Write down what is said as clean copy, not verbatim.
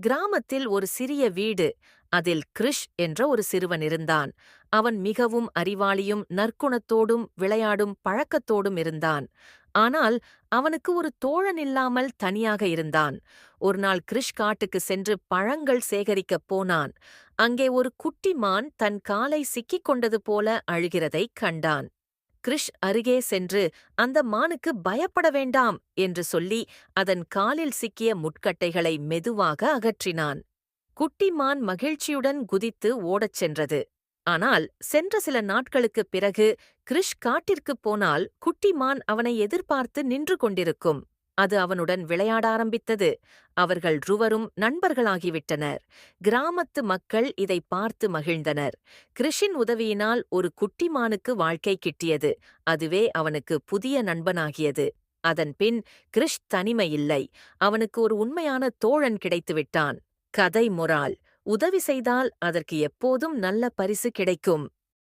கிராமத்தில் ஒரு சிறிய வீடு. அதில் கிரிஷ் என்ற ஒரு சிறுவன் இருந்தான். அவன் மிகவும் அறிவாளியும் நற்குணத்தோடும் விளையாடும் பழக்கத்தோடும் இருந்தான். ஆனால் அவனுக்கு ஒரு தோழன் இல்லாமல் தனியாக இருந்தான். ஒருநாள் கிரிஷ் காட்டுக்கு சென்று பழங்கள் சேகரிக்கப் போனான். அங்கே ஒரு குட்டி மான் தன் காலை சிக்கிக் கொண்டது போல அழுகிறதைக் கண்டான். கிரிஷ் அருகே சென்று அந்த மானுக்கு பயப்பட வேண்டாம் என்று சொல்லி அதன் காலில் சிக்கிய முட்கட்டைகளை மெதுவாக அகற்றினான். குட்டி மான் மகிழ்ச்சியுடன் குதித்து ஓடச் சென்றது. ஆனால் சென்ற சில நாட்களுக்குப் பிறகு கிரிஷ் காட்டிற்குப் போனால் குட்டி மான் அவனை எதிர்பார்த்து நின்று கொண்டிருக்கும். அது அவனுடன் விளையாட ஆரம்பித்தது. அவர்கள் இருவரும் நண்பர்களாகிவிட்டனர். கிராமத்து மக்கள் இதை பார்த்து மகிழ்ந்தனர். கிரிஷின் உதவியினால் ஒரு குட்டி மானுக்கு வாழ்க்கை கிட்டியது. அதுவே அவனுக்கு புதிய நண்பனாகியது. அதன்பின் கிரிஷ் தனிமையில்லை. அவனுக்கு ஒரு உண்மையான தோழன் கிடைத்துவிட்டான். கதை மொரால்: உதவி செய்தால் அதற்கு எப்போதும் நல்ல பரிசு கிடைக்கும்.